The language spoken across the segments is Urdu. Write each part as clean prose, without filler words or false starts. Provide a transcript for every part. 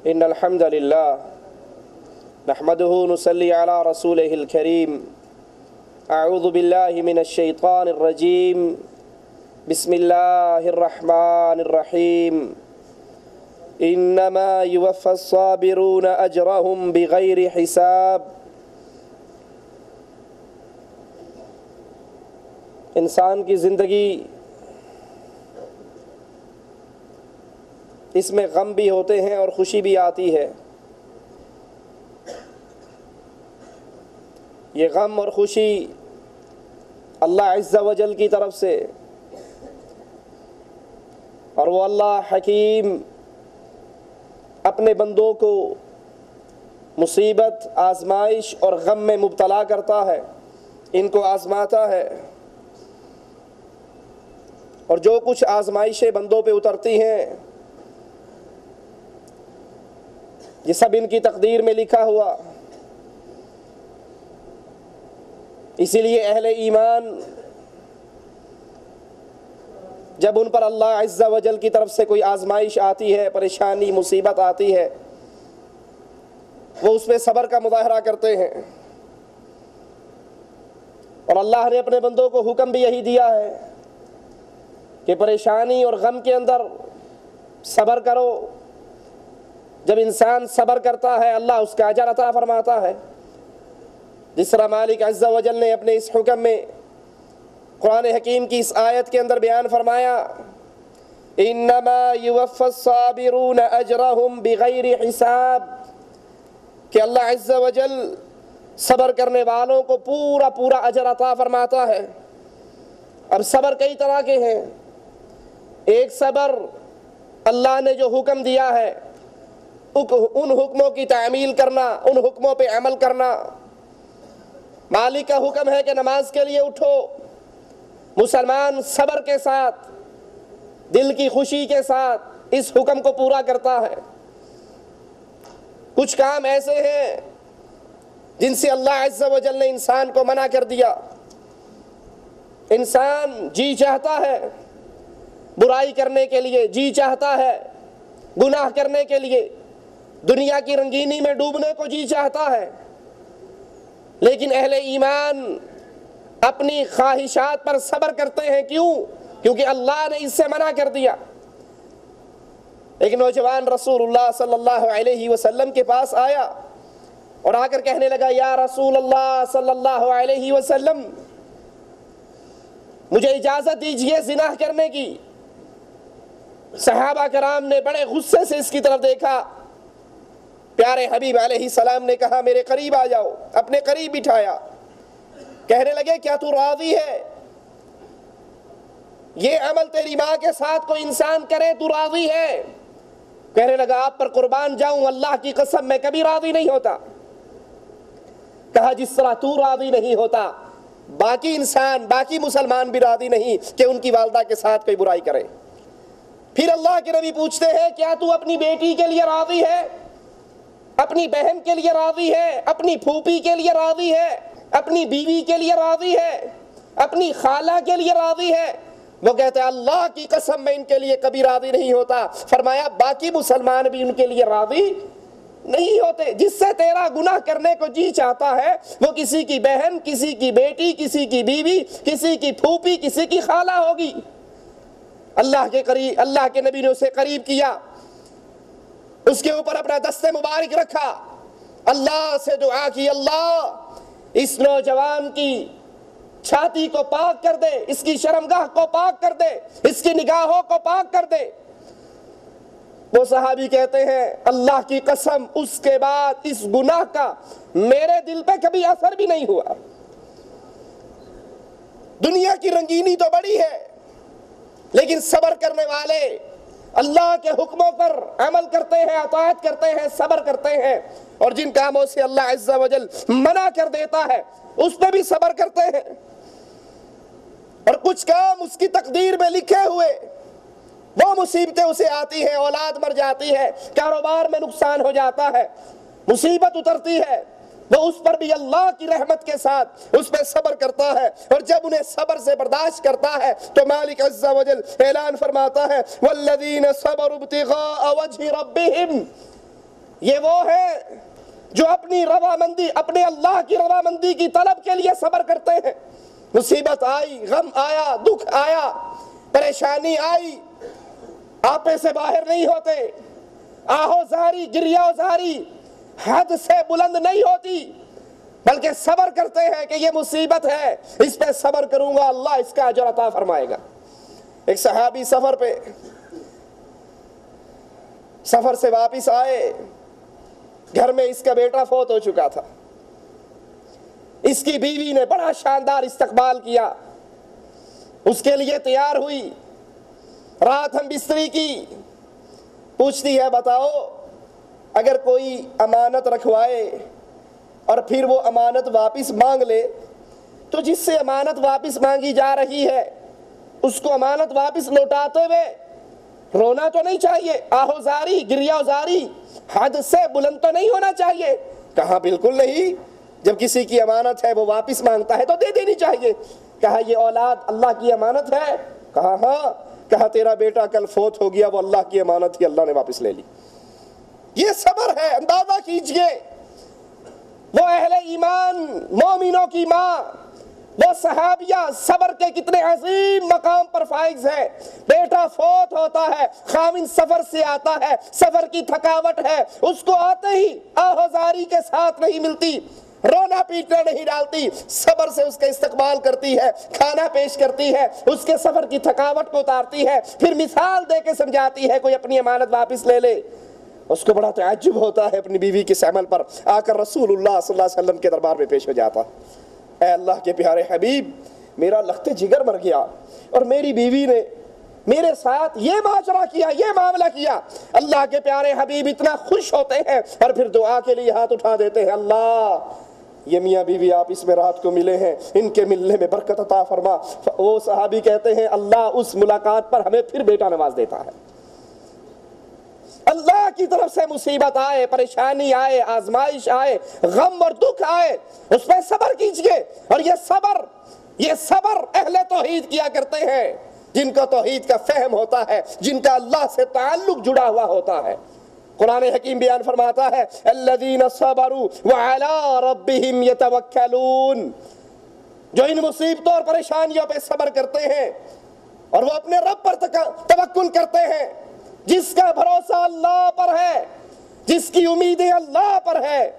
إن الحمد لله نحمده ونصلي على رسوله الكريم. أعوذ بالله من الشيطان الرجيم. بسم الله الرحمن الرحيم. إنما يوفى الصابرون أجرهم بغير حساب. انسان کی زندگی اس میں غم بھی ہوتے ہیں اور خوشی بھی آتی ہے. یہ غم اور خوشی اللہ عز و جل کی طرف سے، اور وہ اللہ حکیم اپنے بندوں کو مصیبت، آزمائش اور غم میں مبتلا کرتا ہے، ان کو آزماتا ہے. اور جو کچھ آزمائشیں بندوں پہ اترتی ہیں یہ سب ان کی تقدیر میں لکھا ہوا. اسی لیے اہل ایمان جب ان پر اللہ عز و جل کی طرف سے کوئی آزمائش آتی ہے، پریشانی، مصیبت آتی ہے، وہ اس پہ صبر کا مظاہرہ کرتے ہیں. اور اللہ نے اپنے بندوں کو حکم بھی یہی دیا ہے کہ پریشانی اور غم کے اندر صبر کرو. جب انسان صبر کرتا ہے اللہ اس کا اجر عطا فرماتا ہے. جس طرح مالک عز و جل نے اپنے اس حکم میں قرآن حکیم کی اس آیت کے اندر بیان فرمایا، انما یوفی الصابرون اجرهم بغیر حساب، کہ اللہ عز و جل صبر کرنے والوں کو پورا پورا اجر عطا فرماتا ہے. اب صبر کئی طرح کے ہیں. ایک صبر اللہ نے جو حکم دیا ہے ان حکموں کی تعمیل کرنا، ان حکموں پہ عمل کرنا. مالک کا حکم ہے کہ نماز کے لیے اٹھو. مسلمان صبر کے ساتھ، دل کی خوشی کے ساتھ اس حکم کو پورا کرتا ہے. کچھ کام ایسے ہیں جن سے اللہ عز و جل نے انسان کو منع کر دیا. انسان جی چاہتا ہے برائی کرنے کے لیے، جی چاہتا ہے گناہ کرنے کے لیے، دنیا کی رنگینی میں ڈوبنے کو جی چاہتا ہے، لیکن اہل ایمان اپنی خواہشات پر صبر کرتے ہیں. کیوں؟ کیونکہ اللہ نے اس سے منع کر دیا. ایک نوجوان رسول اللہ صلی اللہ علیہ وسلم کے پاس آیا اور آ کر کہنے لگا، یا رسول اللہ صلی اللہ علیہ وسلم، مجھے اجازت دیجئے زنا کرنے کی. صحابہ کرام نے بڑے غصے سے اس کی طرف دیکھا. پیارے حبیب علیہ السلام نے کہا، میرے قریب آ جاؤ. اپنے قریب بٹھایا. کہنے لگے، کیا تو راضی ہے یہ عمل تیری ماں کے ساتھ کوئی انسان کرے؟ تو راضی ہے؟ کہنے لگا، آپ پر قربان جاؤں، اللہ کی قسم میں کبھی راضی نہیں ہوتا. کہا، جس طرح تو راضی نہیں ہوتا باقی انسان، باقی مسلمان بھی راضی نہیں کہ ان کی والدہ کے ساتھ کوئی برائی کرے. پھر اللہ کے نبی پوچھتے ہیں، کیا تو اپنی بیٹی کے لیے راضی ہے، اپنی بہن کے لیے راضی ہے، اپنی پھوپھی کے لیے راضی ہے، اپنی بیوی کے لیے راضی ہے، اپنی خالہ کے لیے راضی ہے؟ وہ کہتے ہیں، اللہ کی قسم میں ان کے لیے کبھی راضی نہیں ہوتا. فرمایا، باقی مسلمان بھی ان کے لیے راضی نہیں ہوتے. جس سے تیرا گناہ کرنے کو جی چاہتا ہے وہ کسی کی بہن، کسی کی بیٹی، کسی کی بیوی، کسی کی پھوپھی، کسی کی خالہ ہوگی. اللہ کے نبی نے اسے قریب کیا، اس کے اوپر اپنا دست مبارک رکھا، اللہ سے دعا کی، اللہ اس نوجوان کی چھاتی کو پاک کر دے، اس کی شرمگاہ کو پاک کر دے، اس کی نگاہوں کو پاک کر دے. وہ صحابی کہتے ہیں، اللہ کی قسم اس کے بعد اس گناہ کا میرے دل پہ کبھی اثر بھی نہیں ہوا. دنیا کی رنگینی تو بڑی ہے، لیکن صبر کرنے والے اللہ کے حکموں پر عمل کرتے ہیں، اطاعت کرتے ہیں، صبر کرتے ہیں، اور جن کاموں سے اللہ عز و جل منع کر دیتا ہے اس پہ بھی صبر کرتے ہیں. اور کچھ کام اس کی تقدیر میں لکھے ہوئے، وہ مصیبتیں اسے آتی ہیں، اولاد مر جاتی ہے، کاروبار میں نقصان ہو جاتا ہے، مصیبت اترتی ہے، وہ اس پر بھی اللہ کی رحمت کے ساتھ اس پہ صبر کرتا ہے. اور جب انہیں صبر سے برداشت کرتا ہے تو مالک عز و جل اعلان فرماتا ہے، والذین صبروا ابتغاء وجہ ربہم، یہ وہ ہے جو اپنی رضامندی، اپنے اللہ کی رضامندی کی طلب کے لیے صبر کرتے ہیں۔ مصیبت آئی، غم آیا، دکھ آیا، پریشانی آئی، آپے سے باہر نہیں ہوتے، آہو زاری، گریہ زاری حد سے بلند نہیں ہوتی، بلکہ صبر کرتے ہیں کہ یہ مصیبت ہے، اس پہ صبر کروں گا، اللہ اس کا اجر عطا فرمائے گا۔ ایک صحابی سفر سے واپس آئے، گھر میں اس کا بیٹا فوت ہو چکا تھا۔ اس کی بیوی نے بڑا شاندار استقبال کیا، اس کے لیے تیار ہوئی، رات ہم بستری کی، پوچھتی ہے بتاؤ اگر کوئی امانت رکھوائے اور پھر وہ امانت واپس مانگ لے تو جس سے امانت واپس مانگی جا رہی ہے اس کو امانت واپس لوٹاتے ہوئے رونا تو نہیں چاہیے، آہوزاری، گریہ زاری حد سے بلند تو نہیں ہونا چاہیے؟ کہا بالکل نہیں، جب کسی کی امانت ہے وہ واپس مانگتا ہے تو دے دینی چاہیے۔ کہا یہ اولاد اللہ کی امانت ہے؟ کہا ہاں۔ کہا تیرا بیٹا کل فوت ہو گیا، وہ اللہ کی امانت تھی، اللہ نے واپس لے لی۔ یہ صبر ہے، اندازہ کیجئے وہ اہل ایمان، مومنوں کی ماں، وہ صحابیہ صبر کے کتنے عظیم مقام پر فائز ہے۔ بیٹا فوت ہوتا ہے، خاوند سفر سے آتا ہے، سفر کی تھکاوٹ ہے، اس کو آتے ہی آہوزاری کے ساتھ نہیں ملتی، رونا پیٹنا نہیں ڈالتی، صبر سے اس کا استقبال کرتی ہے، کھانا پیش کرتی ہے، اس کے سفر کی تھکاوٹ کو اتارتی ہے، پھر مثال دے کے سمجھاتی ہے کوئی اپنی امانت واپس لے لے۔ اس کو بڑا تعجب ہوتا ہے اپنی بیوی کے اس عمل پر، آ کر رسول اللہ صلی اللہ علیہ وسلم کے دربار میں پیش ہو جاتا۔ اے اللہ کے پیارے حبیب، میرا لخت جگر مر گیا اور میری بیوی نے میرے ساتھ یہ ماجرا کیا، یہ معاملہ کیا۔ اللہ کے پیارے حبیب اتنا خوش ہوتے ہیں اور پھر دعا کے لیے ہاتھ اٹھا دیتے ہیں، اللہ یہ میاں بیوی آپ اس میں رات کو ملے ہیں، ان کے ملنے میں برکت عطا فرما۔ وہ صحابی کہتے ہیں اللہ اس ملاقات پر ہمیں پھر بیٹا نواز دیتا ہے۔ اللہ کی طرف سے مصیبت آئے، پریشانی آئے، آزمائش آئے، غم اور دکھ آئے، اس پہ صبر کیجئے۔ اور یہ صبر اہل توحید کیا کرتے ہیں، جن کو توحید کا فہم ہوتا ہے، جن کا اللہ سے تعلق جڑا ہوا ہوتا ہے۔ قرآن حکیم بیان فرماتا ہے الذین صبروا وعلی ربہم یتوکلون، جو ان مصیبتوں اور پریشانیوں پہ صبر کرتے ہیں اور وہ اپنے رب پر توکل کرتے ہیں، جس کا بھروسہ اللہ پر ہے، جس کی امیدیں اللہ پر ہے،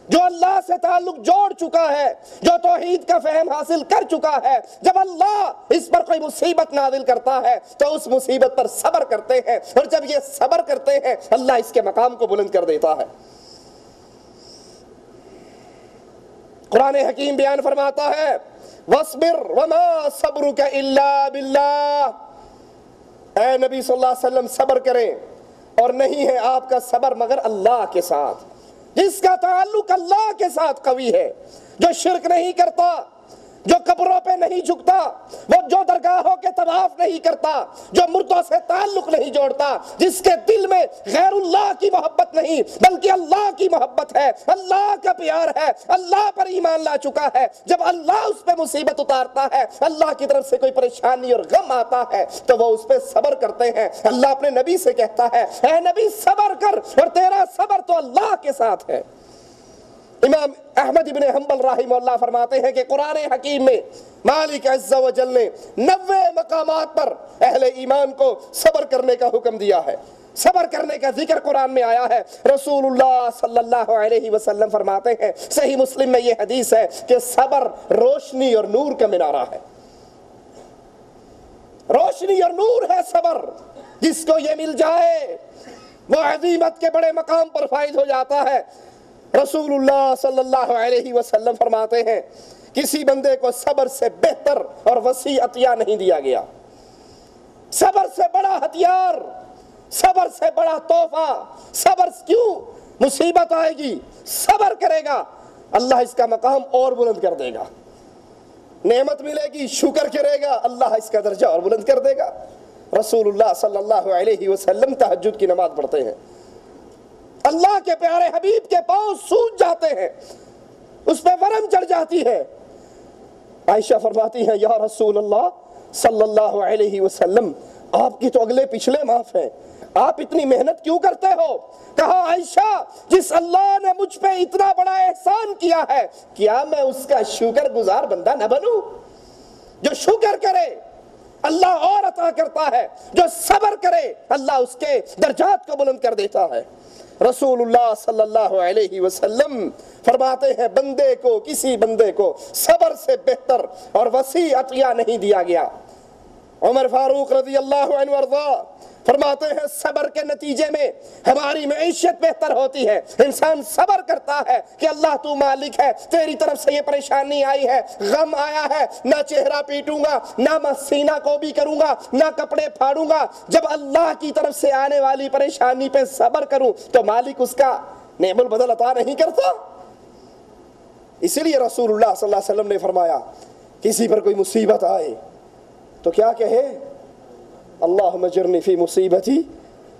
جو اللہ سے تعلق جوڑ چکا ہے، جو توحید کا فہم حاصل کر چکا ہے، جب اللہ اس پر کوئی مصیبت نازل کرتا ہے تو اس مصیبت پر صبر کرتے ہیں، اور جب یہ صبر کرتے ہیں اللہ اس کے مقام کو بلند کر دیتا ہے۔ قرآن حکیم بیان فرماتا ہے وَاصْبِرْ وَمَا صَبْرُكَ إِلَّا بِاللَّهِ، اے نبی صلی اللہ علیہ وسلم صبر کریں، اور نہیں ہے آپ کا صبر مگر اللہ کے ساتھ، جس کا تعلق اللہ کے ساتھ قوی ہے، جو شرک نہیں کرتا، جو قبروں پہ نہیں جھکتا، وہ جو درگاہوں کے طواف نہیں کرتا، جو مردوں سے تعلق نہیں جوڑتا، جس کے دل میں غیر اللہ کی محبت نہیں بلکہ اللہ کی محبت ہے، اللہ کا پیار ہے، اللہ پر ایمان لا چکا ہے، جب اللہ اس پہ مصیبت اتارتا ہے، اللہ کی طرف سے کوئی پریشانی اور غم آتا ہے تو وہ اس پہ صبر کرتے ہیں۔ اللہ اپنے نبی سے کہتا ہے اے نبی صبر کر، اور تیرا صبر تو اللہ کے ساتھ ہے۔ امام احمد ابن حنبل رحمہ اللہ فرماتے ہیں کہ قرآن حکیم میں مالک عز و جل نے 90 مقامات پر اہل ایمان کو صبر کرنے کا حکم دیا ہے، صبر کرنے کا ذکر قرآن میں آیا ہے۔ رسول اللہ صلی اللہ علیہ وسلم فرماتے ہیں، صحیح مسلم میں یہ حدیث ہے کہ صبر روشنی اور نور کا منارہ ہے، روشنی اور نور ہے صبر، جس کو یہ مل جائے وہ عظیمت کے بڑے مقام پر فائز ہو جاتا ہے۔ رسول اللہ صلی اللہ علیہ وسلم فرماتے ہیں کسی بندے کو صبر سے بہتر اور وسیع عطیہ نہیں دیا گیا، صبر سے بڑا ہتھیار، صبر سے بڑا تحفہ۔ صبر کیوں؟ مصیبت آئے گی صبر کرے گا اللہ اس کا مقام اور بلند کر دے گا، نعمت ملے گی شکر کرے گا اللہ اس کا درجہ اور بلند کر دے گا۔ رسول اللہ صلی اللہ علیہ وسلم تہجد کی نماز پڑھتے ہیں، اللہ کے پیارے حبیب کے پاؤں سوج جاتے ہیں، اس پہ ورم چڑھ جاتی ہے۔ عائشہ فرماتی ہیں یا رسول اللہ صلی اللہ علیہ وسلم آپ کی تو اگلے پچھلے معاف ہیں، آپ اتنی محنت کیوں کرتے ہو؟ کہا عائشہ جس اللہ نے مجھ پہ اتنا بڑا احسان کیا ہے کیا میں اس کا شکر گزار بندہ نہ بنوں؟ جو شکر کرے اللہ اور عطا کرتا ہے، جو صبر کرے اللہ اس کے درجات کو بلند کر دیتا ہے۔ رسول اللہ صلی اللہ علیہ وسلم فرماتے ہیں بندے کو، کسی بندے کو صبر سے بہتر اور وسیع عطیہ نہیں دیا گیا۔ عمر فاروق رضی اللہ عنہ وارضا فرماتے ہیں صبر کے نتیجے میں ہماری معیشت بہتر ہوتی ہے۔ انسان صبر کرتا ہے کہ اللہ تو مالک ہے، تیری طرف سے یہ پریشانی آئی ہے، غم آیا ہے، نہ چہرہ پیٹوں گا، نہ میں سینہ کو بھی کروں گا، نہ کپڑے پھاڑوں گا۔ جب اللہ کی طرف سے آنے والی پریشانی پہ صبر کروں تو مالک اس کا نعم البدل عطا نہیں کرتا۔ اسی لیے رسول اللہ صلی اللہ علیہ وسلم نے فرمایا کسی پر کوئی مصیبت آئے تو کیا کہے؟ اللہم اجرنی فی مصیبتی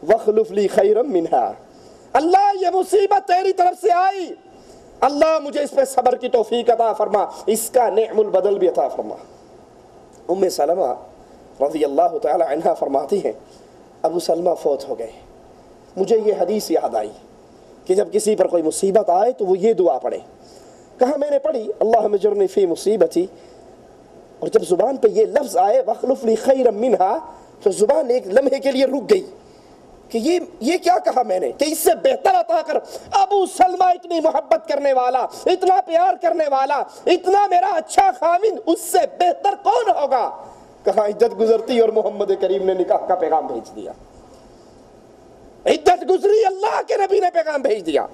واخلف لی خیرا منہا۔ اللہ یہ مصیبت تیری طرف سے آئی، اللہ مجھے اس پہ صبر کی توفیق عطا فرما، اس کا نعم البدل بھی عطا فرما۔ ام سلمہ رضی اللہ تعالی عنہ فرماتی ہیں ابو سلمہ فوت ہو گئے، مجھے یہ حدیث یاد آئی کہ جب کسی پر کوئی مصیبت آئے تو وہ یہ دعا پڑھے۔ کہا میں نے پڑھی اللہم اجرنی فی مصیبتی، اور جب زبان پہ یہ لفظ آئے واخلف لی خیرا منہا تو زبان ایک لمحے کے لیے رک گئی کہ یہ کیا کہا میں نے کہ اس سے بہتر عطا کر۔ ابو سلمہ اتنی محبت کرنے والا، اتنا پیار کرنے والا، اتنا میرا اچھا خامن، اس سے بہتر کون ہوگا؟ کہا عدت گزرتی اور محمد کریم نے نکاح کا پیغام بھیج دیا۔ عدت گزری، اللہ کے نبی نے پیغام بھیج دیا۔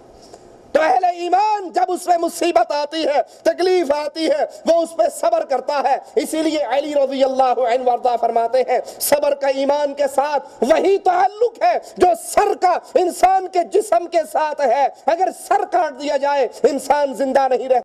تو اہل ایمان جب اس میں مصیبت آتی ہے، تکلیف آتی ہے، وہ اس پہ صبر کرتا ہے۔ اسی لیے علی رضی اللہ عنہ وارضا فرماتے ہیں صبر کا ایمان کے ساتھ وہی تعلق ہے جو سر کا انسان کے جسم کے ساتھ ہے۔ اگر سر کاٹ دیا جائے انسان زندہ نہیں رہتا۔